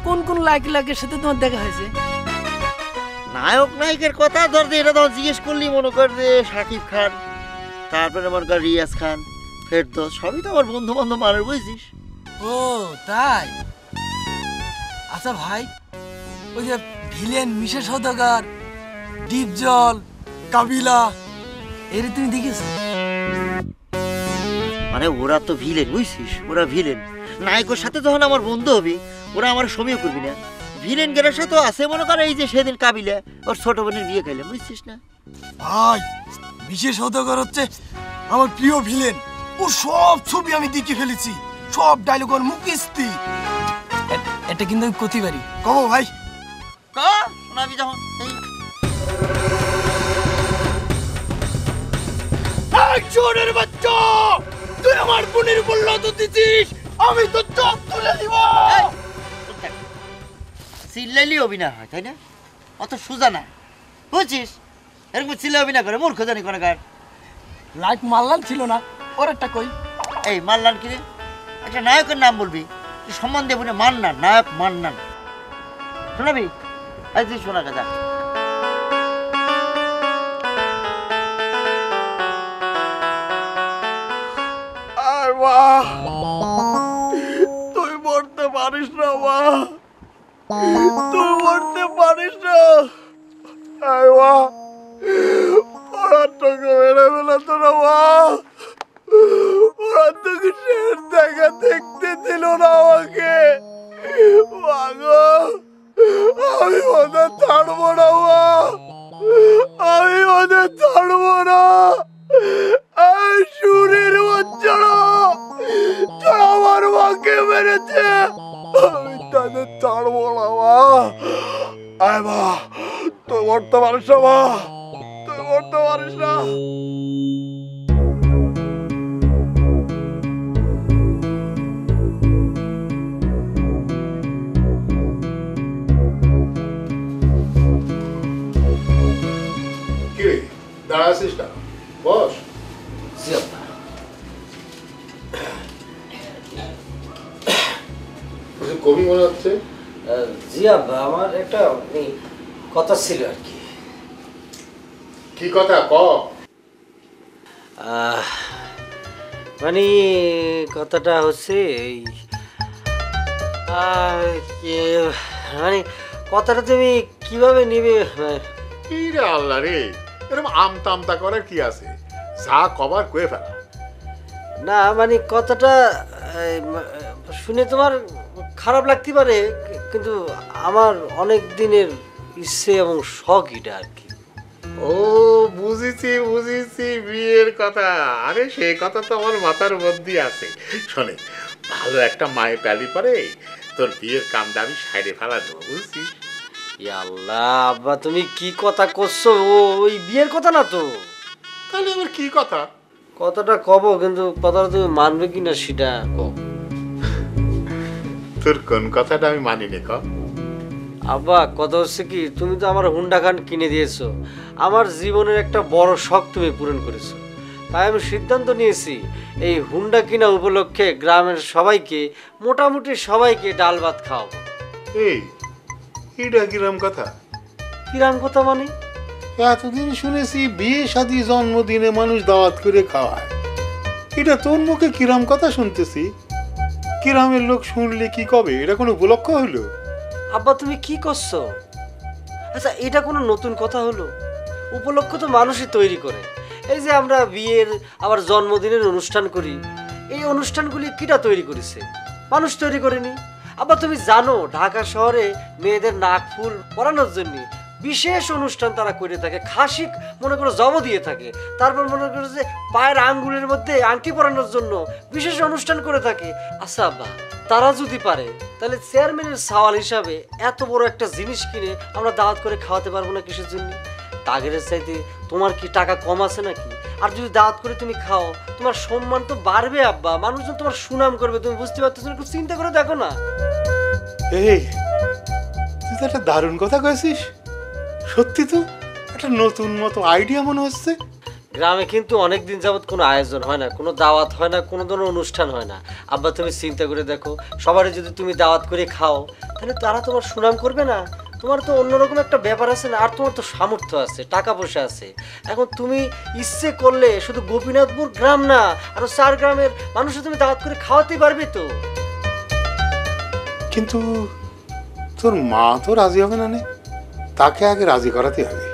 কোন কোন লায়কের সাথে তোমার দেখা হয়েছে? নায়ক নায়িকের কথা ধর যে এটা তো জিজ্ঞেস করলি মনে কর যে শাকিব খান, তারপরে মনে কর রিয়াজ খান, ফেরদৌস, সবই তো আমার বন্ধু বান্ধব মানুষ, বুঝছিস? ও তাই। আচ্ছা ভাই, ওই যে ভিলেন মিশা সওদাগর, ডিপজল, কাবিলা, এর তুমি দেখেছো? মানে ওরা তো ভিলেন, বুঝছিস? ওরা ভিলেন। নায়কের সাথে যখন আমার বন্ধু হবি ওরা আমার সমীহ করবি না। ভিলেন গেরার সাথে আছে মনে করে এই যে সেদিন কাবিলা ওর ছোট বোনের বিয়ে খাইলাম, বুঝছিস না? ভাই মিশা সওদাগর হচ্ছে আমার প্রিয় ভিলেন। ও সব ছবি আমি দেখে ফেলেছি, সব ডায়লগ ওর মুখস্থি। এটা কিন্তু আমি করতে পারি, কব ভাই? শোনাবি যখন চোরের বাচ্চা, তুই আমার বোনের উপর নজর দিছিস, আমি তো চোখ তুলে দিব। চিল্লাইলি অভিনয় হয়, তাই না? অত সোজা না, বুঝছিস? এরকম চিল্লা অভিনয় করে মূর্খ জানি কোনো গান। লাইট মাল্লান ছিল না, ওর একটা কই। এই মান্নান কি রে? একটা নায়কের নাম বলবি, সম্মান দেবো না। মান্নান, নায়ক মান্নান। শোনাবি? আজ তুই শোনা কথা। তুই মরতে পারিস না মা, তুই মরতে পারিস না। ওরা তোকে মেরে ফেলে তো না মা, ওরা তোকে শেষ দেখা দেখতে দিল না আমাকে। আমি ওদের ছাড়বো না মা, আমি ওদের ছাড়বো না। সুরের বাচ্চারা আমার মাকে মেরেছে, আমি তাদের ছাড়বো না মা। আয় মা, তুই মরতে পারিস না মা, তুই মরতে পারিস না। দাঁড়াছিস না, বস। কবি মনে হচ্ছে। জি আব্বা, আমার একটা কথা ছিল আর কি। কি কথা ক? মানে কথাটা হচ্ছে এই মানে কথাটা তুমি কিভাবে নিবে? কি রে আল্লাহ রে, এরকম আমতা আমতা করার কি আছে? যা কবার কয়ে ফেলা। না মানে কথাটা শুনে তোমার খারাপ লাগতে পারে, কিন্তু আমার অনেক দিনের ইচ্ছে এবং শখ এটা আর কি। ও বুঝেছি বুঝেছি, বিয়ের কথা। আরে সেই কথা তো আমার মাথার মধ্যে আছে। শোনে, ভালো একটা মায়ে প্যালি পরে তোর বিয়ের কামটা আমি সাইডে ফেলা দেবো, বুঝছিস? আল্লাহ আব্বা, তুমি কি কথা করছো? ওই বিয়ের কথা না তো। তাহলে আবার কি কথা? কথাটা কব, কিন্তু কথাটা তুমি মানবে কিনা সেটা কব। তোর কোন কথাটা আমি মানি নে ক। আব্বা কথা হচ্ছে কি, তুমি তো আমার হুন্ডা খান কিনে দিয়েছো, আমার জীবনের একটা বড় শখ তুমি পূরণ করেছো। তাই আমি সিদ্ধান্ত নিয়েছি এই হুন্ডা কিনা উপলক্ষে গ্রামের সবাইকে, মোটামুটি সবাইকে ডাল ভাত খাওয়াবো। এই এটা কিরম কথা? কিরাম কথা মানে? এতদিন শুনেছি বিয়ে শাদী জন্মদিনে মানুষ দাওয়াত করে খাওয়ায়, এটা তোর মুখে কিরম কথা শুনতেছি? কিরামের লোক শুনলে কি কবে? এটা কোনো উপলক্ষ হইলো? আব্বা তুমি কি করছো? আচ্ছা এটা কোনো নতুন কথা হলো? উপলক্ষ তো মানুষই তৈরি করে। এই যে আমরা বিয়ের আবার জন্মদিনের অনুষ্ঠান করি, এই অনুষ্ঠানগুলি কিটা তৈরি করেছে? মানুষ তৈরি করেনি। আবার তুমি জানো ঢাকা শহরে মেয়েদের নাক ফুল পরানোর জন্য বিশেষ অনুষ্ঠান তারা করে থাকে। খাসি মনে করো জব দিয়ে থাকে, তারপর মনে করো যে পায়ের আঙ্গুলের মধ্যে আংটি পরানোর জন্য বিশেষ অনুষ্ঠান করে থাকে। আচ্ছা আব্বা, তারা যদি পারে তাহলে চেয়ারম্যানের সওয়াল হিসাবে এত বড় একটা জিনিস কিনে আমরা দাওয়াত করে খাওয়াতে পারবো না কিসের জন্য? তাগের চাইতে তোমার কি টাকা কম আছে নাকি? আর যদি দাওয়াত করে তুমি খাও, তোমার সম্মান তো বাড়বে আব্বা, মানুষজন তোমার সুনাম করবে। তুমি বুঝতে পারতেছো? একটু চিন্তা করে দেখো না। এই তুই তো একটা দারুণ কথা কয়েছিস। সত্যি তো একটা নতুন মতো আইডিয়া মনে হচ্ছে। গ্রামে কিন্তু অনেক দিন যাবত কোনো আয়োজন হয় না, কোনো দাওয়াত হয় না, কোনো ধরনের অনুষ্ঠান হয় না। আব্বা তুমি চিন্তা করে দেখো, সবারই যদি তুমি দাওয়াত করে খাও তাহলে তারা তোমার সুনাম করবে না? তোমার তো অন্যরকম একটা ব্যাপার আছে না, আর তোমার তো সামর্থ্য আছে, টাকা পয়সা আছে। এখন তুমি ইচ্ছে করলে শুধু গোপীনাথপুর গ্রাম না, আরো 4 গ্রামের মানুষও তুমি দাওয়াত করে খাওয়াতে পারবে তো। কিন্তু তোর মা তো রাজি হবে না, তাকে আগে রাজি করাতে হবে।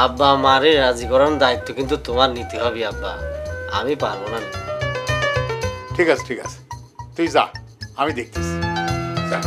আব্বা মারে রাজি করানোর দায়িত্ব কিন্তু তোমার নিতে হবে আব্বা, আমি পারবো না। ঠিক আছে ঠিক আছে, তুই যা, আমি দেখতেছি। যা।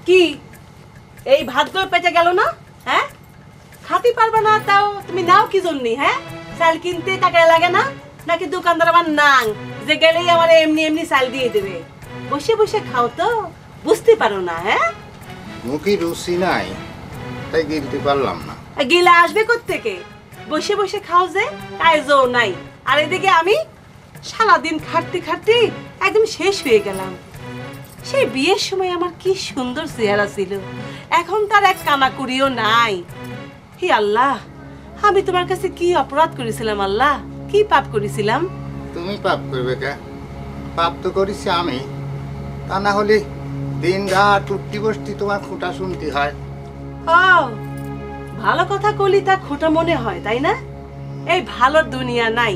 কি এই ভাতগুলো পেটে গেল না? হ্যাঁ, খাতে পারবে না তাও তুমি নাও কি জন্যে? হ্যাঁ, চাল কিনতে টাকা লাগে না নাকি দোকানদার আমার নাং যে গেলেই আমার এমনি এমনি চাল দিয়ে দেবে? বসে বসে খাও তো, বুঝতে পারো না? হ্যাঁ, মুখে রুচি নাই তাই গিলতে পারলাম না। গিলা আসবে কোত্থেকে? বসে বসে খাও যে, কাজও নাই। আর এদিকে আমি সারাদিন খাটতে খাটতে একদম শেষ হয়ে গেলাম। সেই বিয়ের সময় আমার কি সুন্দর চেহারা ছিল, এখন তার এক কানাকুড়িও নাই। হে আল্লাহ, আমি তোমার কাছে কি অপরাধ করেছিলাম? আল্লাহ, কি পাপ করেছিলাম? তুমি পাপ করবে কে? পাপ তো করেছি আমি, তা না হলে দিন রাত উঠতি বসতি তোমার খুঁটা শুনতে হয়। ও, ভালো কথা কলি তা খোটা মনে হয়, তাই না? এই ভালোর দুনিয়া নাই।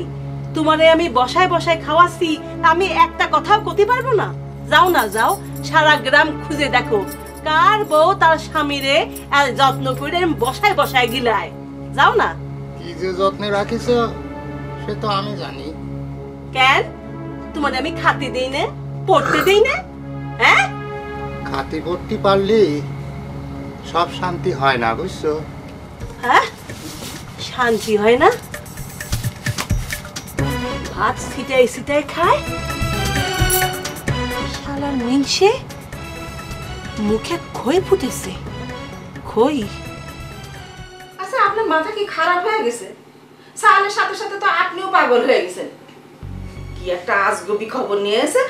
তোমারে আমি বসায় বসায় খাওয়াচ্ছি, আমি একটা কথাও করতে পারবো না? যাও না, যাও, সারা গ্রাম খুঁজে দেখো কার বউ তার স্বামীরে যত্ন করে বসায় বসায় গিলায়। যাও না। কি যে যত্নে রাখিস সে তো আমি জানি। কেন তোমার আমি খাতে দেই না, পড়তে দেই না? হ্যাঁ, খাতি পড়তে পারলে সব শান্তি হয় না, বুঝছো? হ্যাঁ, শান্তি হয় না? ভাত ছিটাই ছিটাই খায়, শালার মিনসে মুখে খই ফুটেছে। খই? আচ্ছা, আপনার মাথা কি খারাপ হয়ে গেছে? সালের সাথে সাথে তো আপনিও পাগল হয়ে গেছেন। কি একটা আজগবি খবর নিয়ে এসে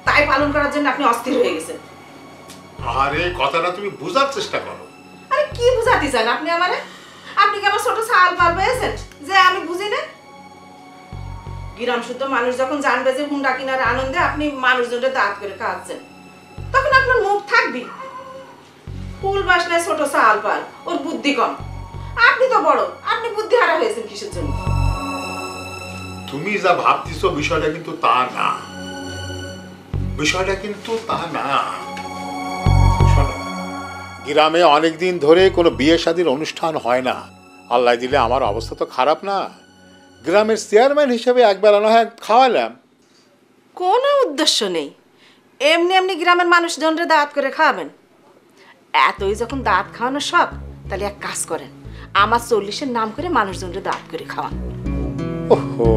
তাই পালন করার জন্য আপনি অস্থির হয়ে গেছেন। আরে কথাটা তুমি বোঝার চেষ্টা করো। আরে কি বুঝাতে চান আপনি আমারে? আপনি কি আমার ছোট সাল পাল পেয়েছেন যে আমি বুঝি না? গ্রাম শুদ্ধ মানুষ যখন জানবে যে হুন্ডা কিনার আনন্দে আপনি মানুষজনকে দাঁত করে খাওয়াচ্ছেন, তখন আপনার মুখ থাকবি। ফুল বাসনায় ছোট সাল পাল, ওর বুদ্ধি কম। আপনি তো বড়, আপনি বুদ্ধি হারা হয়েছেন কিসের জন্য? তুমি যা ভাবতেছো বিষয়টা কিন্তু তা না, বিষয়টা কিন্তু তা না। শোনো, গ্রামে অনেকদিন ধরে কোনো বিয়ে শাদীর অনুষ্ঠান হয় না। আল্লাহ দিলে আমার অবস্থা তো খারাপ না। গ্রামের চেয়ারম্যান হিসেবে একবার না হয় খাওয়ালাম। কোনো উদ্দেশ্য নেই, এমনি এমনি গ্রামের মানুষজনরে দাঁত করে খাওয়াবেন। এতই যখন দাঁত খাওয়ানোর শখ, তাহলে এক কাজ করেন, আমার 40-এর নাম করে মানুষজনরে দাঁত করে খাওয়ান। ওহো,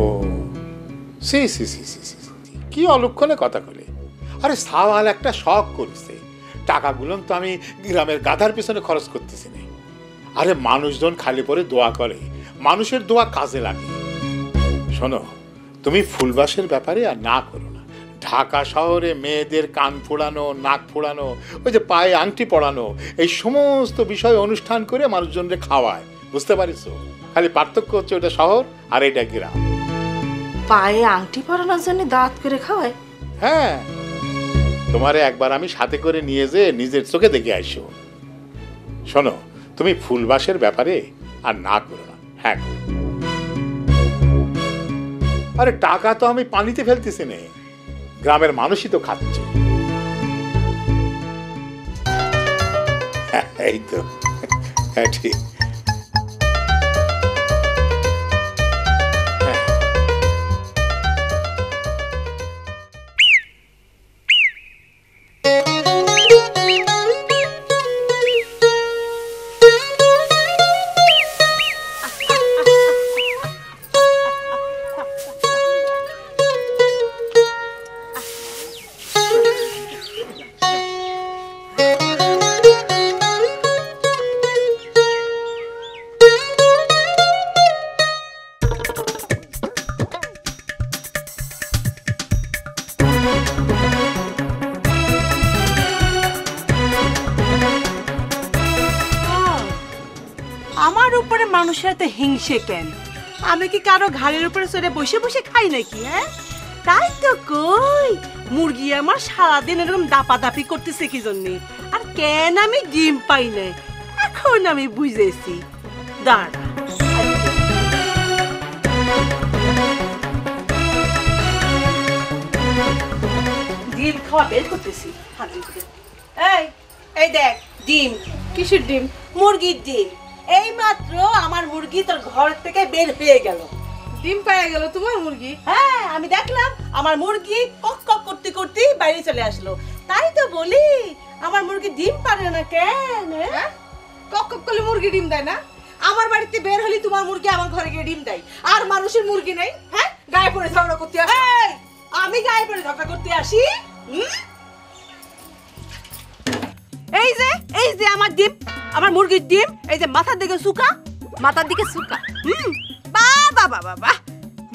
সি সি সি সি সি, কি অলক্ষণে কথা বলে। আরে সাওয়াল একটা শখ করেছে, টাকাগুলো তো আমি গ্রামের গাধার পিছনে খরচ করতেছি না। আরে মানুষজন খালি পরে দোয়া করে, মানুষের দোয়া কাজে লাগে। শোনো, তুমি ফুলবাসের ব্যাপারে আর না করো না। ঢাকা শহরে মেয়েদের কান ফোড়ানো, নাক ফোড়ানো, ওই যে পায়ে আংটি পড়ানো, এই সমস্ত বিষয় অনুষ্ঠান করে মানুষজনকে খাওয়ায়, বুঝতে পারিস? খালি পার্থক্য হচ্ছে ওটা শহর আর এটা গ্রাম। পায়ে আংটি পরানোর জন্য দাঁত করে খাওয়ায়? হ্যাঁ, তোমারে একবার আমি সাথে করে নিয়ে যেয়ে নিজের চোখে দেখে আসো। শোনো, তুমি ফুলবাসের ব্যাপারে আর না করো না। হ্যাঁ, আরে টাকা তো আমি পানিতে ফেলতেছি না, গ্রামের মানুষই তো খাচ্ছে। এই তো, হ্যাঁ ঠিক। আমার উপরে মানুষের এত হিংসে কেন? আমি কি কারো ঘাড়ের উপরে চড়ে বসে বসে খাই নাকি? হ্যাঁ, তাই তো কই, মুরগি আমার সারাদিন এরকম দাপাদাপি করতেছে কি জন্যে, আর কেন আমি ডিম পাই না এখন আমি বুঝেছি। দাঁড়া, ডিম খাওয়া বের করতেছি। এই এই দেখ ডিম। কিসের ডিম? মুরগির ডিম। এই মাত্র আমার মুরগি তোর ঘর থেকে বের হয়ে গেল। ডিম পেয়ে গেল তোমার মুরগি? হ্যাঁ, আমি দেখলাম আমার মুরগি কক কক করতে করতে বাইরে চলে আসলো। তাই তো বলি আমার মুরগি ডিম পারে না কেন? কক কক করলে মুরগি ডিম দেয় না? আমার বাড়িতে বের হলি তোমার মুরগি আমার ঘরে গিয়ে ডিম দেয়, আর মানুষের মুরগি নাই? হ্যাঁ, গায়ে পড়ে ঝগড়া করতে আসি? আমি গায়ে পড়ে ঝগড়া করতে আসি? এই যে আমার ডিম, আমার মুরগির ডিম, এই যে মাথার দিকে সুকা। মাথার দিকে সুকা? বাবা বাবা বাবা,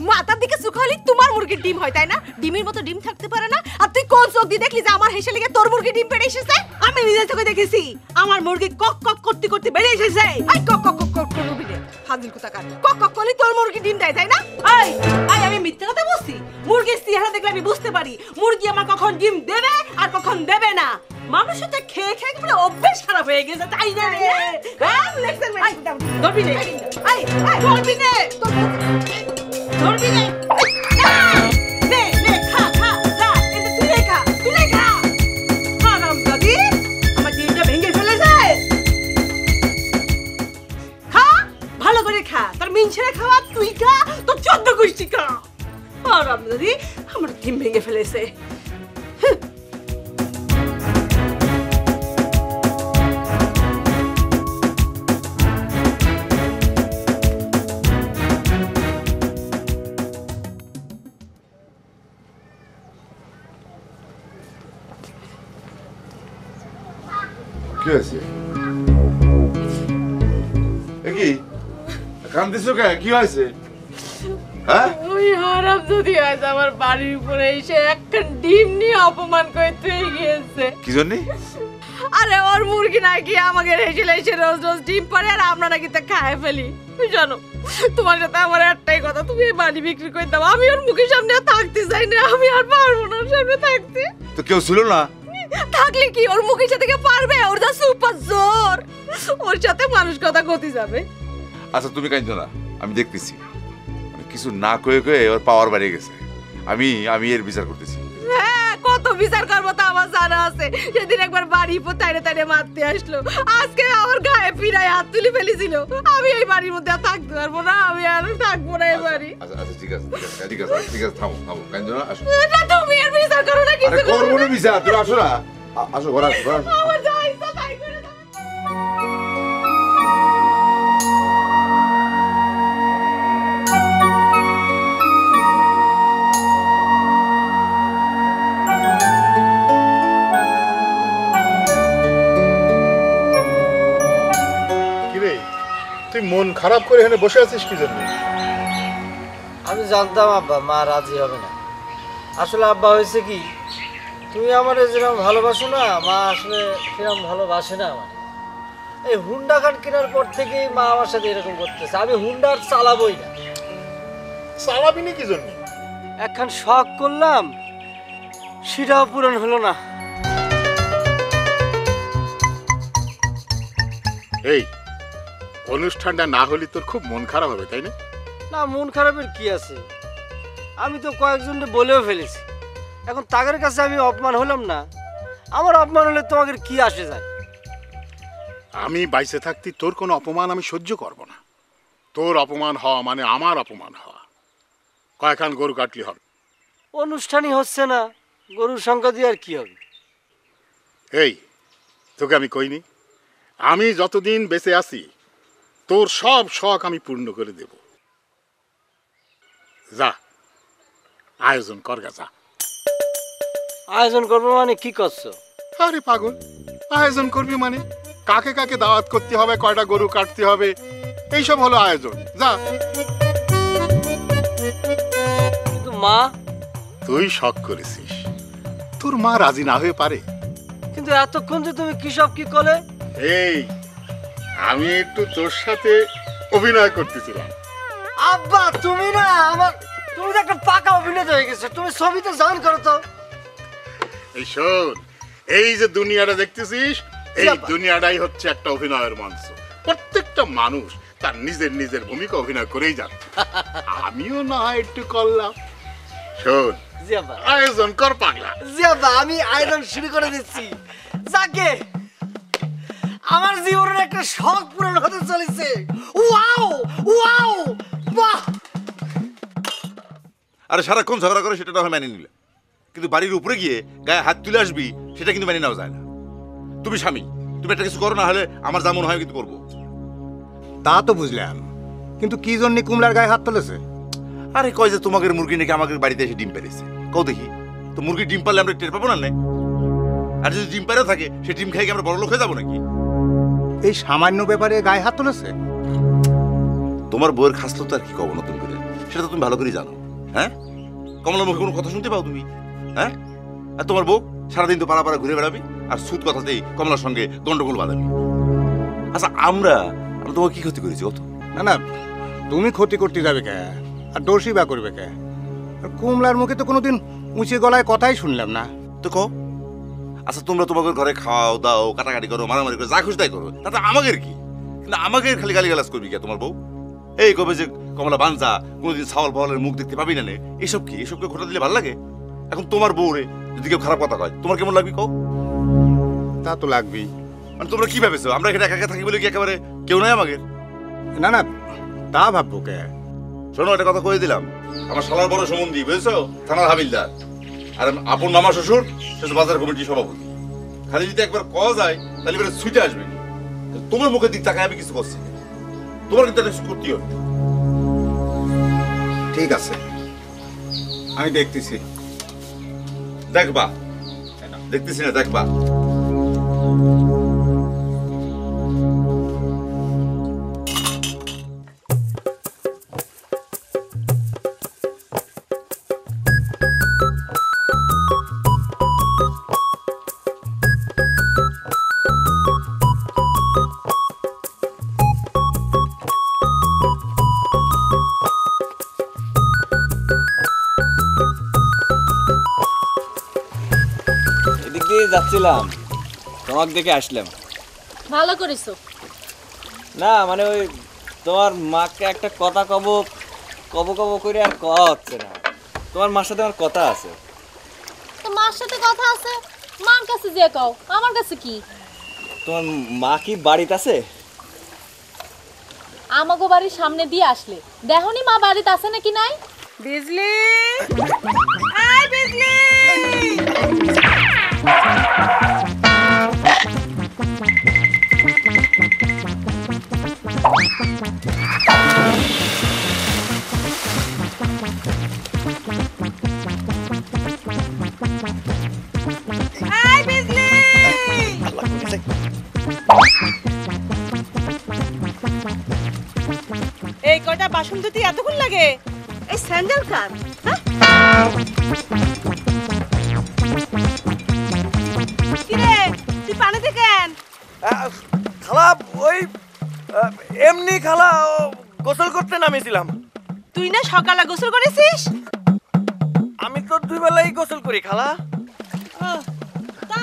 মাথার দিকে সুকা হলে তোমার মুরগির ডিম হয় তাই না? ডিমের মতো ডিম থাকতে পারে না? আর তুই কোন চোখ দিয়ে দেখলি যে আমার হেসে লেগে তোর মুরগি ডিম পেড়ে এসেছে? আমি নিজের চোখে দেখেছি আমার মুরগি কক কক করতে করতে বেড়ে এসেছে। আই কক কক কক করবি রে ফাজিল কোথাকার, কক কক করলে তোর মুরগি ডিম দেয় তাই না? আই আই আমি মিথ্যা কথা বলছি? মুরগির চেহারা দেখলে আমি বুঝতে পারি মুরগি আমার কখন ডিম দেবে আর কখন দেবে না। মানুষের তো খেয়ে খেয়ে পুরো অভ্যেস খারাপ হয়ে গেছে তাই না রে? ধরবি নে, ধরবি নে, ধরবি নে, নে নে খা খা খা, এটা তুই খা, তুই খা। হারাম দাদি আমার ডিমটা ভেঙে ফেলেছে। খা, ভালো করে খা, তোর মিনছেরে খাওয়া তুই খা, তোর 14 গোষ্ঠী খা। হারাম দাদি আমার ডিম ভেঙে ফেলেছে। কি হয়েছে? কি কান্দিস কে? কি হয়েছে? হ্যাঁ, ওই হারাম যদি আজ আমার বাড়ির উপরে এসে একটা ডিম নিয়ে অপমান করে তুই গিয়েছে। কি জন্য? আরে ওর মুরগি নাকি আমাকে হেসে হেসে রোজ রোজ ডিম পারে, আর আমরা নাকি তা খায় ফেলি। তুই জানো তোমার সাথে আমার একটাই কথা, তুমি এই বাড়ি বিক্রি করে দাও। আমি ওর মুখের সামনে আর থাকতে চাই না, আমি আর পারবো না ওর সামনে থাকতে। তো কেউ ছিল না? থাকলে কি ওর মুখের সাথে কে পারবে? ওর যা সুপার জোর, ওর সাথে মানুষ কথা গতি যাবে। আচ্ছা তুমি কাঁদছো না, আমি দেখতেছি। কিছু না কয়ে কয়ে ওর পাওয়ার বাড়িয়ে গেছে। আমি এর বিচার করতেছি। হ্যাঁ, কত বিচার করবো তা আমার জানা আছে। সেদিন একবার বাড়ি উপর তাইরে তাইরে মারতে আসলো, আজকে আমার গায়ে ফিরায় হাত তুলে ফেলেছিল। আমি এই বাড়ির মধ্যে আর থাকতে পারবো না, আমি আর থাকবো না এই বাড়ি। আচ্ছা আচ্ছা ঠিক আছে ঠিক আছে ঠিক আছে, থামো থামো, কাঁদছো না, আসো। না, তুমি আর বিচার করো না, কিছু আরে করবো না বিচার, তুমি আসো না, আসো ঘরে আসো, ঘরে আসো। আমার যা ইচ্ছা তাই করে দাও। তুই মন খারাপ করে এখানে বসে আছিস কি জন্য? আমি জানতাম আব্বা মা রাজি হবে না। আসলে আব্বা হয়েছে কি, তুমি আমার যেরকম ভালোবাসো না, মা আসলে সেরকম ভালোবাসে না আমার। এই হুন্ডা খান কেনার পর থেকেই মা আমার সাথে এরকম করতেছে। আমি হুন্ডা আর চালাবই না। চালাবি না কি জন্য? একখান শখ করলাম, সেটাও পূরণ হলো না। এই অনুষ্ঠানটা না হলে তোর খুব মন খারাপ হবে তাই না? না, মন খারাপের কি আছে? আমি তো কয়েকজনকে বলেও ফেলেছি, এখন তাদের কাছে আমি অপমান হলাম না, আমার অপমান হলে তোমাদের কি আসে যায়? আমি বাইসে থাকতে তোর কোনো অপমান আমি সহ্য করব না। তোর অপমান হওয়া মানে আমার অপমান হওয়া। কয়খান গরু কাটলি হবে? অনুষ্ঠানই হচ্ছে না, গরুর সংখ্যা দিয়ে আর কি হবে? এই তোকে আমি কইনি, আমি যতদিন বেঁচে আছি তোর সব শখ আমি পূর্ণ করে দেব। যা আয়োজন কর গা, যা। আয়োজন করবো মানে কি করছো? আরে পাগল, আয়োজন করবি মানে কাকে কাকে দাওয়াত করতে হবে, কয়টা গরু কাটতে হবে, এইসব হলো আয়োজন। যা। কিন্তু মা, তুই শখ করেছিস, তোর মা রাজি না হয়ে পারে? কিন্তু এতক্ষণ যে তুমি কি সব কি করলে? এই আমি একটু তোর সাথে অভিনয় করতেছিলাম। আব্বা তুমি না আমার, তুমি তো একটা পাকা অভিনেতা হয়ে গেছো, তুমি ছবিতে জয়েন করো তো। এই শোন, এই যে দুনিয়াটা দেখতেছিস, এই আব্বা। দুনিয়াটাই হচ্ছে একটা অভিনয়ের মঞ্চ। প্রত্যেকটা মানুষ তার নিজের নিজের ভূমিকা অভিনয় করেই যাচ্ছে। আমিও না হয় একটু করলাম। শোন, জি আব্বা। আয়োজন কর পাগলা। জি আব্বা, আমি আয়োজন শুরু করে দিচ্ছি। যাকে আমার জীবনের একটা শখ পূরণ হতে চলেছে। ওয়াও ওয়াও, বাহ! আরে সারাক্ষণ ঝগড়া করে সেটা না হয় মেনে নিলে, কিন্তু বাড়ির উপরে গিয়ে গায়ে হাত তুলে আসবি সেটা কিন্তু মেনে নেওয়া যায় না। তুমি স্বামী, তুমি একটা কিছু করো, না হলে আমার যা মনে হয় কিন্তু করবো। তা তো বুঝলাম, কিন্তু কি জন্য কুমলার গায়ে হাত তুলেছে? আরে কয় যে তোমাদের মুরগি নাকি আমাদের বাড়িতে এসে ডিম পেরেছে। কও দেখি তো, মুরগি ডিম পারলে আমরা টের পাবো না? আর যদি ডিম পেরেও থাকে, সে ডিম খাই আমরা বড় লোক হয়ে যাবো নাকি? এই সামান্য ব্যাপারে গায়ে হাত তুলেছে? তোমার বউয়ের খাসলো তো আর কি কব নতুন করে, সেটা তো তুমি ভালো করে জানো। হ্যাঁ, কমলার মুখে কোনো কথা শুনতে পাও তুমি? হ্যাঁ, আর তোমার বউ সারাদিন তো পাড়া পাড়া ঘুরে বেড়াবি আর সুদ কথাতেই কমলার সঙ্গে গন্ডগোল বাঁধাবি। আচ্ছা আমরা তোমাকে কি ক্ষতি করেছি অত? না না, তুমি ক্ষতি করতে যাবে কে, আর দোষী বা করবে কে? আর কুমলার মুখে তো কোনোদিন উঁচে গলায় কথাই শুনলাম না। তো কও। আচ্ছা তোমরা তোমাদের ঘরে খাও দাও, কাটাকাটি করো, মারামারি করো, যা খুশি তাই করো, তাতে আমাদের কি? কিন্তু আমাকে খালি গালিগালাজ করবি কে তোমার বউ? এই কবে যে কমলা বাঞ্জা, কোনোদিন ছাওয়াল ফাওয়ালের মুখ দেখতে পাবি না, এইসব কি? এসবকে ঘটা দিলে ভালো লাগে? এখন তোমার বউ রে যদি কেউ খারাপ কথা কয়, তোমার কেমন লাগবে কও? তা তো লাগবেই। মানে তোমরা কি ভেবেছো আমরা এখানে একা একা থাকি বলে কি একেবারে কেউ নাই আমাদের? না না, তা ভাববো কে? শোনো, একটা কথা কয়ে দিলাম, আমার শালার বড় সম্বন্ধী বুঝেছো, থানার হাবিলদার, আর আপন মামা শ্বশুর সে বাজার কমিটির সভাপতি। খালি যদি একবার কওয়া যায় তাহলে এবারে ছুটে আসবে। তোমার মুখের দিক তাকায় আমি কিছু করছি না, তোমার কিন্তু একটা করতে হবে। ঠিক আছে, আমি দেখতেছি। দেখবা, দেখতেছি না, দেখবা। এদিক দিয়ে যাচ্ছিলাম, তোমাকে দেখে আসলাম। ভালো করিছো। না মানে ওই তোমার মাকে একটা কথা কব কব কব করে আর কওয়া হচ্ছে না। তোমার মার সাথে আমার কথা আছে। তো মার সাথে কথা আছে, মার কাছে যে কও, আমার কাছে কি? তোমার মা কি বাড়িতে আছে? আমাগো বাড়ির সামনে দিয়ে আসলে দেখনি মা বাড়িতে আছে নাকি নাই? বিজলি, আয় বিজলি। আয় বিজলি। এই কটা বাসন ধুতে এতক্ষণ লাগে? এই স্যান্ডেল কার? কিরে তুই পানিতে কেন? খালা ওই এমনি খালা গোসল করতে নামিয়েছিলাম। তুই না সকালে গোসল করেছিস? আমি তো দুই বেলাই গোসল করি খালা। তা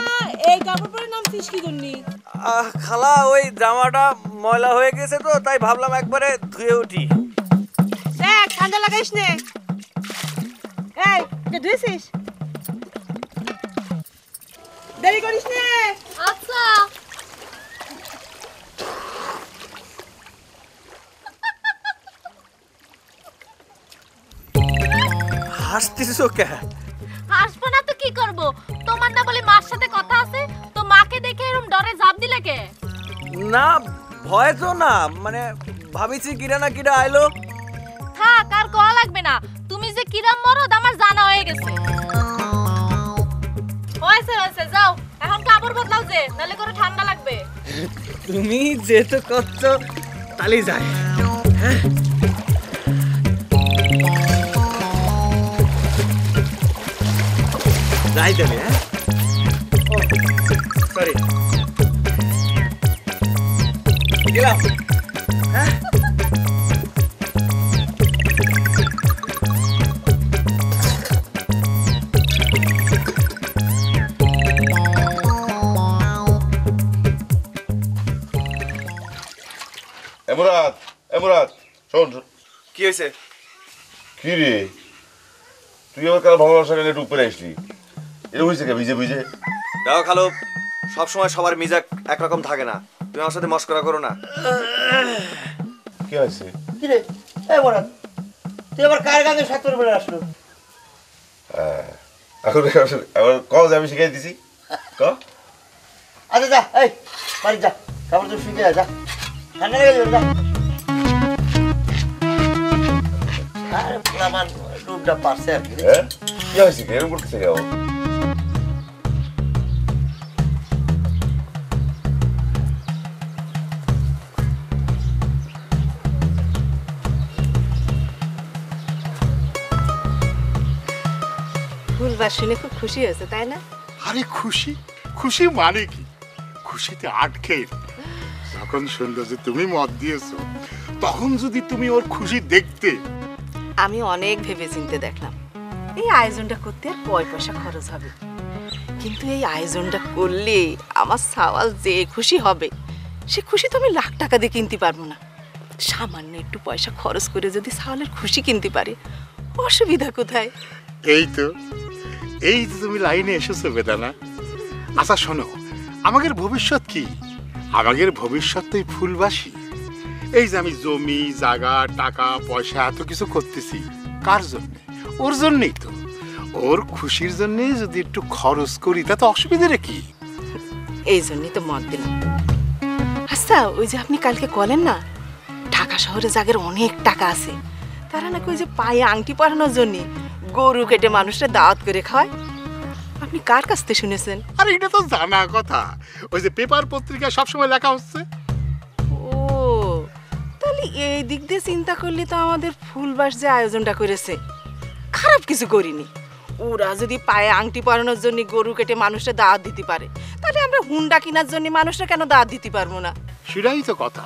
এই কাপড় পরে নামছিস কি জন্যি? খালা ওই জামাটা ময়লা হয়ে গেছে তো তাই ভাবলাম একবারে ধুয়ে উঠি। দেখ ঠান্ডা লাগাইস নে। এই এটা ধুইছিস? দেরি করিস না। আচ্ছা হাসতেছো কে? হাসবো না তো কি করব? তোমার না বলে মার সাথে কথা আছে, তো মাকে দেখে এরকম ডরে ঝাঁপ দিলে কে? না ভয় তো না, মানে ভাবিছি কিরা না কিরা আইলো। থাক আর কওয়া লাগবে না, তুমি যে কিরাম মরদ আমার জানা হয়ে গেছে। হয়েছে হয়েছে, যাও এখন কাপড় বদলাও যে, নালে করে ঠান্ডা লাগবে। তুমি যেহেতু করছো তালি যায়। হ্যাঁ যাই তাহলে। হ্যাঁ ও সরি গেলাম। হ্যাঁ এমরাত এমরাত শোন শোন। কি হয়েছে? কি রে তুই আমার কাল ভালোবাসা কেন একটু উপরে আসলি? এটা হয়েছে কে ভিজে ভিজে? দেখো খালো, সবসময় সবার মিজাজ একরকম থাকে না, তুমি আমার সাথে মস্করা করো না। কি হয়েছে? কি রে এই বড় তুই আবার কার গানে সাতর বলে আসলো? এখন আবার কল আমি শিখাই দিছি ক। আচ্ছা যা এই বাড়ি যা, কাপড় তো শুকিয়ে যা, ঠান্ডা লেগে যাবে যা। আরে আমার রূপটা পারছে আর কি। হ্যাঁ কি হয়েছে কি এরকম করতেছে কেউ? ফুলবার শুনে খুব খুশি হয়েছে তাই না? আরে খুশি খুশি মানে কি? খুশিতে আটকে যখন শুনলো যে তুমি মত দিয়েছো, তখন যদি তুমি ওর খুশি দেখতে। আমি অনেক ভেবে চিন্তে দেখলাম এই আয়োজনটা করতে আর পয়সা খরচ হবে, কিন্তু এই আয়োজনটা করলে আমার সাওয়াল যে খুশি হবে সে খুশি তো আমি লাখ টাকা দিয়ে কিনতে পারবো না। সামান্য একটু পয়সা খরচ করে যদি সাওয়ালের খুশি কিনতে পারে, অসুবিধা কোথায়? এই তো তুমি লাইনে এসেছো বেদানা। আচ্ছা শোনো, আমাদের ভবিষ্যৎ কি? আমাদের ভবিষ্যৎ তো এই ফুলবাসী। এই যে আমি জমি জায়গা টাকা পয়সা এত কিছু করতেছি, কার জন্য? ওর জন্যই তো। ওর খুশির জন্য যদি একটু খরচ করি তাতে অসুবিধাটা কি? এই জন্যই তো মত দিলাম। আচ্ছা ওই যে আপনি কালকে বলেন না ঢাকা শহরে জাগের অনেক টাকা আছে, তারা নাকি ওই যে পায়ে আংটি পরানোর জন্য গরু কেটে মানুষরা দাওয়াত করে খাওয়ায়, আপনি কার কাছ থেকে শুনেছেন? আরে এটা তো জানা কথা, ওই যে পেপার পত্রিকায় সবসময় লেখা হচ্ছে। ও তাহলে এই দিক দিয়ে চিন্তা করলে তো আমাদের ফুলবাস যে আয়োজনটা করেছে খারাপ কিছু করিনি। ওরা যদি পায়ে আংটি পরানোর জন্য গরু কেটে মানুষরা দাওয়াত দিতে পারে, তাহলে আমরা হুন্ডা কেনার জন্য মানুষরা কেন দাওয়াত দিতে পারবো না? সেটাই তো কথা।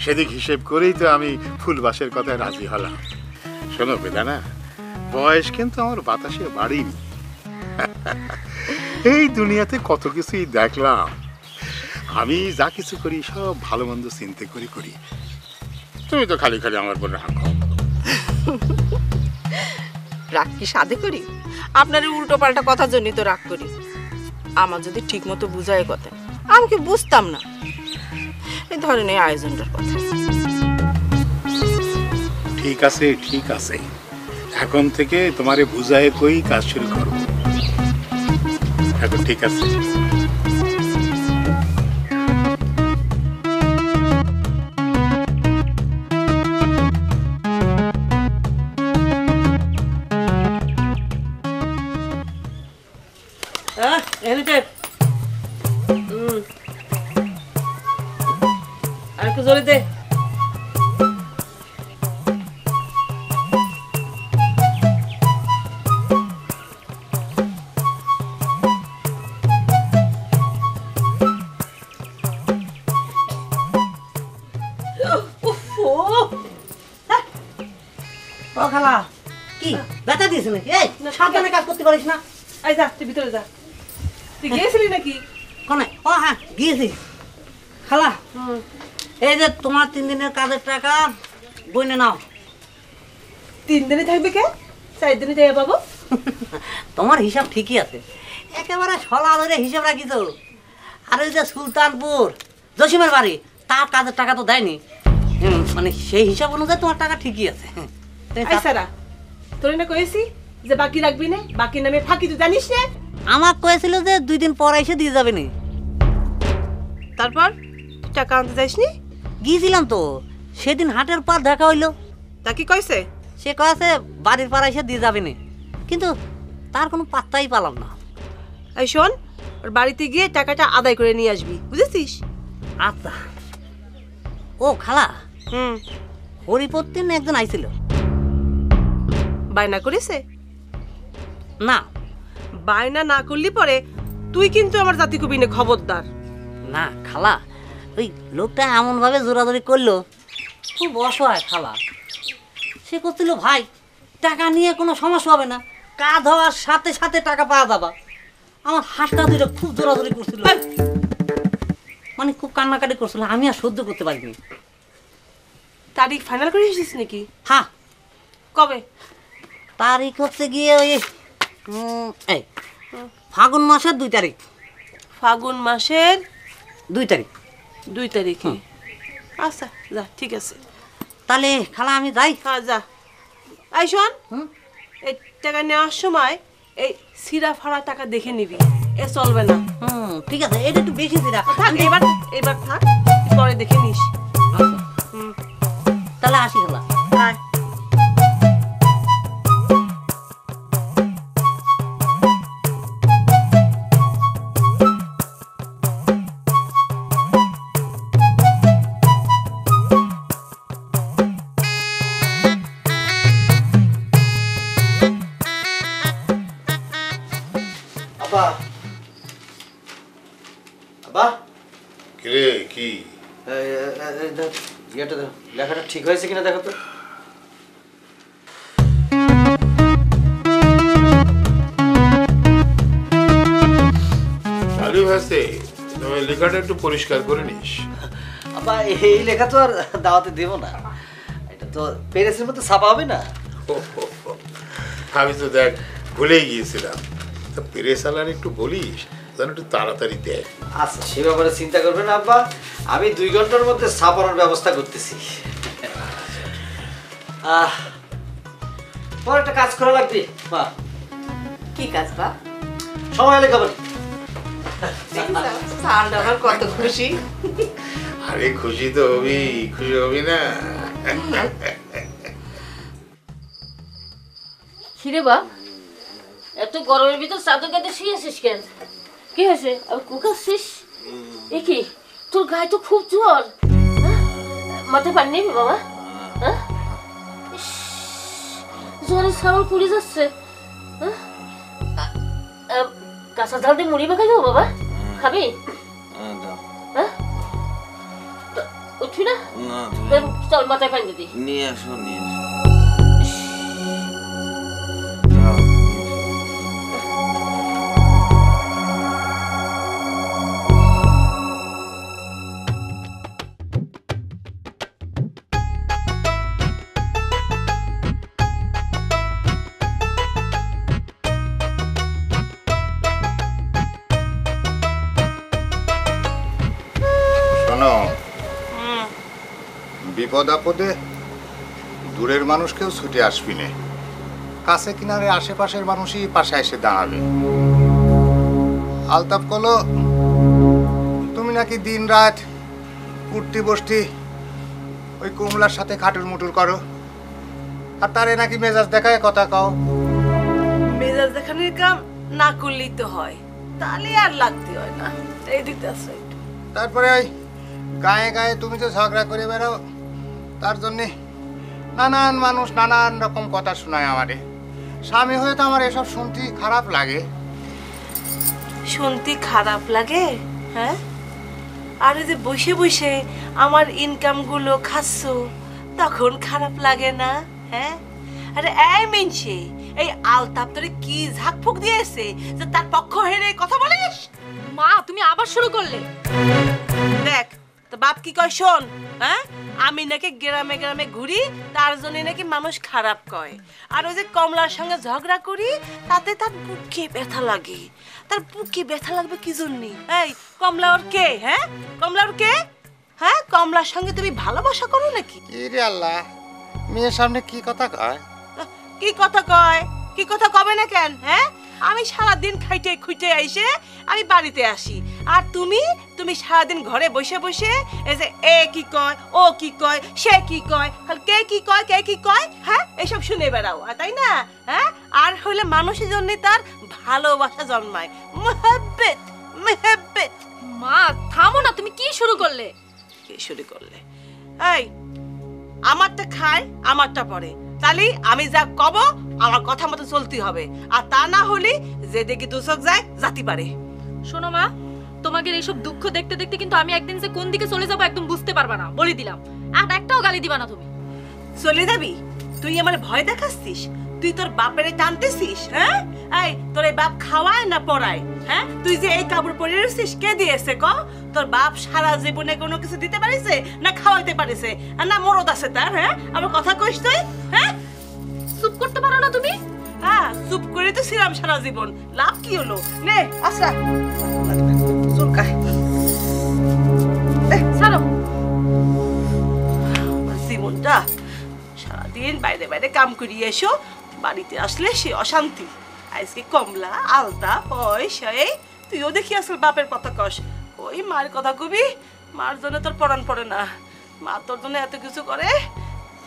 সেদিক হিসেব করেই তো আমি ফুলবাসের কথায় রাজি হলাম। শোনো বেদানা, বয়স কিন্তু আমার বাতাসে বাড়িনি। এই দুনিয়াতে কত কিছুই দেখলাম। আমি যা কিছু করি সব ভালো মন্দ চিন্তা করি। তুমি তো খালি খালি আমার বোন রাখো। রাগ কি সাধে করি? আপনার উল্টো পাল্টা কথার জন্যই তো রাগ করি। আমার যদি ঠিক মতো বুঝায় কথা, আমি কি বুঝতাম না এই ধরনের আয়োজনটার কথা। ঠিক আছে, এখন থেকে তোমারে বুঝায় কই কাজ শুরু করবো। এখন ঠিক আছে। আর একটু জোরে দে। খালা কি ব্যথা দিয়েছে নাকি? এই সাবধানে কাজ করতে পারিস না? এই যা তুই ভিতরে যা। তুই গিয়েছিলি নাকি? কোনে? ও হ্যাঁ গিয়েছি। খালা এই যে তোমার 3 দিনের কাজের টাকা বইনে নাও। 3 দিনে থাকবে কে? চার দিনে যাই পাবো। তোমার হিসাব ঠিকই আছে, একেবারে সলা ধরে হিসাব রাখি তো। আর ওই যে সুলতানপুর জসিমের বাড়ি, তার কাজের টাকা তো দেয়নি, মানে সেই হিসাব অনুযায়ী তোমার টাকা ঠিকই আছে। আইসারা তোর না কইছি যে বাকি রাখবি না, বাকি নামে ফাঁকি তুই জানিস না? আমার কয়েছিল যে 2 দিন পর এসে দিয়ে যাবে নি। তারপর টাকা আনতে যাইসনি? গিয়েছিলাম তো, সেদিন হাটের পর দেখা হইলো। তা কি কইছে? সে কয়েছে বাড়ির পাড়া এসে দিয়ে যাবে না, কিন্তু তার কোনো পাত্তাই পেলাম না। এই শোন, ওর বাড়িতে গিয়ে টাকাটা আদায় করে নিয়ে আসবি, বুঝেছিস? আচ্ছা। ও খালা, হরিপত্তিন একজন আইছিল। বায়না করেছে? না। বায়না না করলি পরে তুই কিন্তু আমার জাতি কবি নে, খবরদার। না খালা, ওই লোকটা এমন ভাবে জোরাজোরি করলো, খুব অসহায় খালা। সে করছিল ভাই টাকা নিয়ে কোনো সমস্যা হবে না, কাজ হওয়ার সাথে সাথে টাকা পাওয়া যাবা। আমার হাতটা দুটো খুব জোরাজোরি করছিল, মানে খুব কান্নাকাটি করছিল, আমি আর সহ্য করতে পারিনি। তারিখ ফাইনাল করে এসেছিস নাকি? হ্যাঁ। কবে? তারিখ হচ্ছে গিয়ে ওই এই ফাগুন মাসের 2 তারিখ। ফাগুন মাসের 2 তারিখ? 2 তারিখে। আচ্ছা যা, ঠিক আছে। তাহলে খালা আমি যাই। হ্যাঁ যা। এই শোন, এই টাকা নেওয়ার সময় এই সিরা ফাড়া টাকা দেখে নিবি, এ চলবে না। ঠিক আছে, এটা একটু বেশি সিরা। থাক, এবার থাক, পরে দেখে নিস। তাহলে আসি খালা। আয়। কিরে কি লেখাটা ঠিক হয়েছে কিনা দেখো তো। আরে ভাসতে তুমি লেখাটা একটু পরিষ্কার করে নিস। আব্বা এই লেখা তো আর দাওয়াতে দেব না, এটা তো প্রেসের মধ্যে ছাপা হবে না। আমি তো দেখ ভুলেই গিয়েছিলাম, তা প্রেস আলার একটু বলিস যেন একটু তাড়াতাড়ি দেয়। আচ্ছা, সে ব্যাপারে চিন্তা করবেন না আব্বা, আমি 2 ঘন্টার মধ্যে ছাপানোর ব্যবস্থা করতেছি। পরে একটা কাজ করা লাগবে মা। কি কাজ বা? সময় হলে খাবার। আমার কত খুশি। আরে খুশি তো হবি, খুশি হবি না? খিরে বা, এত গরমের ভিতর চাদর গাতে শুয়েছিস কেন? কি হয়েছে? আবার কুকাচ্ছিস? এ কি, তোর গায়ে তো খুব জ্বর। মাথায় পানি নেবি বাবা? জ্বরে ছাগল পুড়ে যাচ্ছে। কাঁচা ঝাল দিয়ে মুড়ি মাখাই দেবো বাবা, খাবি? উঠবি না? চল মাথায় পানি দিদি। নিয়ে আসো, নিয়ে আসো। বিপদ আপদে দূরের মানুষ কেউ ছুটে আসবি না, কাছে কিনারে আশেপাশের মানুষই পাশে এসে দাঁড়াবে। আলতাপ করলো তুমি নাকি দিন রাত উঠতি বসতি ওই কুমলার সাথে খাটুর মুটুর করো, আর তারে নাকি মেজাজ দেখায় কথা কও। মেজাজ দেখানোর কাম না করলেই তো হয়, তাহলে আর লাগতে হয় না। এই দিকটা আছে। তারপরে ওই গায়ে গায়ে তুমি যে ঝগড়া করে বেড়াও, তার জন্যে নানান মানুষ নানান রকম কথা শোনায় আমারে। স্বামী হয়ে তো আমার এসব শুনতে খারাপ লাগে। শুনতে খারাপ লাগে? হ্যাঁ, আরে যে বসে বসে আমার ইনকাম গুলো খাচ্ছ, তখন খারাপ লাগে না? হ্যাঁ, আরে এই মেনছে এই আলতাপ তোরে কি ঝাকফুক দিয়েছে যে তার পক্ষ হেরে কথা বলিস? মা, তুমি আবার শুরু করলে। দেখ, তো বাপ কি কয় শোন, হ্যাঁ আমি নাকি গ্রামে গ্রামে ঘুরি, তার জন্য নাকি মানুষ খারাপ কয়। আর ওই যে কমলার সঙ্গে ঝগড়া করি, তাতে তার বুকে ব্যথা লাগে। তার বুকে ব্যথা লাগবে কি জন্য? এই কমলা ওর কে? হ্যাঁ কমলা ওর কে? হ্যাঁ কমলার সঙ্গে তুমি ভালোবাসা করো নাকি? ইরে আল্লাহ, মেয়ের সামনে কি কথা কয়? কি কথা কয়? কি কথা কবে না কেন? হ্যাঁ আমি সারাদিন খাইতে খুঁটে আইসে আমি বাড়িতে আসি, আর তুমি সারাদিন ঘরে বসে বসে এই যে এ কি কয়, ও কি কয়, সে কি কয়, কে কি কয়, কে কি কয়, হ্যাঁ এসব শুনে বেড়াও, তাই না? হ্যাঁ আর হইলে মানুষের জন্য তার ভালোবাসা জন্মায়, মোহাব্বত মোহাব্বত। মা থামো না, তুমি কি শুরু করলে? কি শুরু করলে? এই আমারটা খায় আমারটা পরে, তাহলে আমি যা কব আমার কথা মতো চলতে হবে, আর তা না হলে যে দেখি দুচক যায় জাতি পারে। শোনো মা, তোমাকে এইসব দুঃখ দেখতে দেখতে কিন্তু আমি একদিন যে কোন দিকে চলে যাবো একদম বুঝতে পারবা না, বলে দিলাম। আর একটাও গালি দিবা না তুমি। চলে যাবি? তুই আমার ভয় দেখাচ্ছিস? তুই তোর বাপের টানতেছিস? হ্যাঁ এই তোর এই বাপ খাওয়ায় না পড়ায়? হ্যাঁ তুই যে এই কাপড় পরে রয়েছিস কে দিয়েছে ক? তোর বাপ সারা জীবনে কোনো কিছু দিতে পারিছে না খাওয়াইতে পারিছে, আর না মরদ আছে তার? হ্যাঁ আমার কথা কইস তুই? হ্যাঁ চুপ করতে পারো না তুমি? হ্যাঁ চুপ করে তো ছিলাম সারা জীবন, লাভ কি হলো? নে আচ্ছা চুলকায় ছাড়ো। জীবনটা সারাদিন বাইরে বাইরে কাম করিয়ে এসো, বাড়িতে আসলে সে অশান্তি। আজকে কমলা আলতা পয়সায় তুইও দেখি আসল বাপের কথা কস, ওই মার কথা কবি, মার জন্য তোর পরাণ পড়ে না। মা তোর জন্য এত কিছু করে,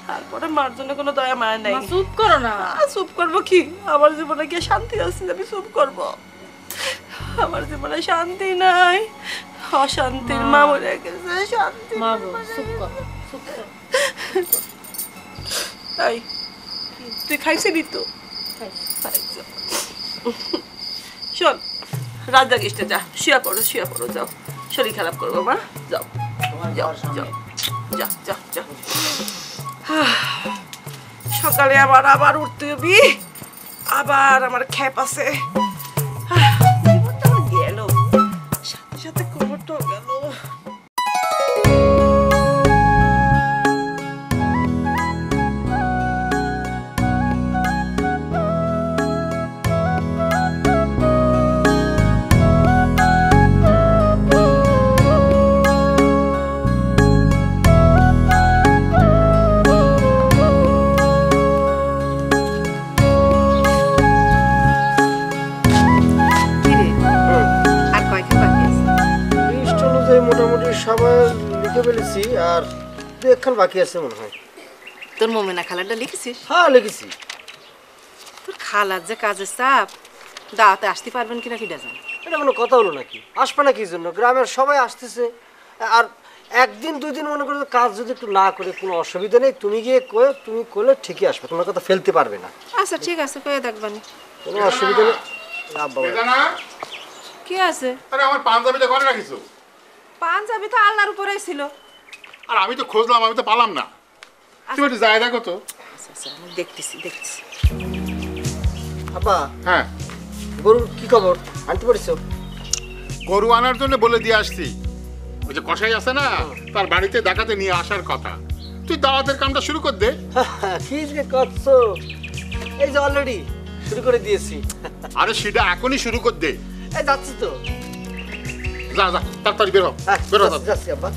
তারপরে মার জন্য কোনো দয়া মায়া নাই। চুপ করো না। চুপ করবো কি? আমার জীবনে কি শান্তি আছে আমি চুপ করব? আমার জীবনে শান্তি নাই, অশান্তির মা মরে গেছে, শান্তি। মা গো চুপ করো, চুপ করো। তাই তুই খাইছিলি তো? শোন রাত জাগিস না, যা শুয়ে পড়ো যাও, শরীর খারাপ করবো মা, যাও যাও যাও যাও যাও যাও। সকালে আবার উঠতে হবি, আবার আমার খ্যাপ আছে। গেল সাথে সাথে খবরটাও গেল। মোটামুটি সবাই লিখে ফেলেছি, আর দু একখান বাকি আছে মনে হয়। তোর মোমেনা খালাটা লিখেছিস? হ্যাঁ লিখেছি। তোর খালার যে কাজের চাপ, দাওয়াতে আসতে পারবেন কিনা কি জানি। এটা কোনো কথা হলো নাকি? আসবে না কি জন্য? গ্রামের সবাই আসতেছে, আর একদিন দুই দিন মনে করো কাজ যদি একটু না করে কোনো অসুবিধা নেই, তুমি গিয়ে কয়ে তুমি করলে ঠিকই আসবে, তোমার কথা ফেলতে পারবে না। আচ্ছা ঠিক আছে, কয়ে দেখবানি, কোনো অসুবিধা নেই। কি আছে? আরে আমার পাঞ্জাবিটা ঘরে রাখিছো? পাঞ্জাবি তো আল্লাহর উপরেই ছিল। আর আমি তো খুঁজলাম, আমি তো পালাম না। তুমি একটু যাই দেখো তো। আচ্ছা আমি দেখতেছি। আব্বা, হ্যাঁ গরুর কি খবর আনতে পারিস? গরু আনার জন্য বলে দিয়ে আসছি। ওই যে কসাই আছে না, তার বাড়িতে দেখাতে নিয়ে আসার কথা। তুই দাওয়াতের কামটা শুরু কর দে। কি যে করছো? এই যে অলরেডি শুরু করে দিয়েছি। আরে সেটা এখনই শুরু কর দে। এই যাচ্ছি তো। যা তাড়াতাড়ি বের হ। যাচ্ছি আব্বা।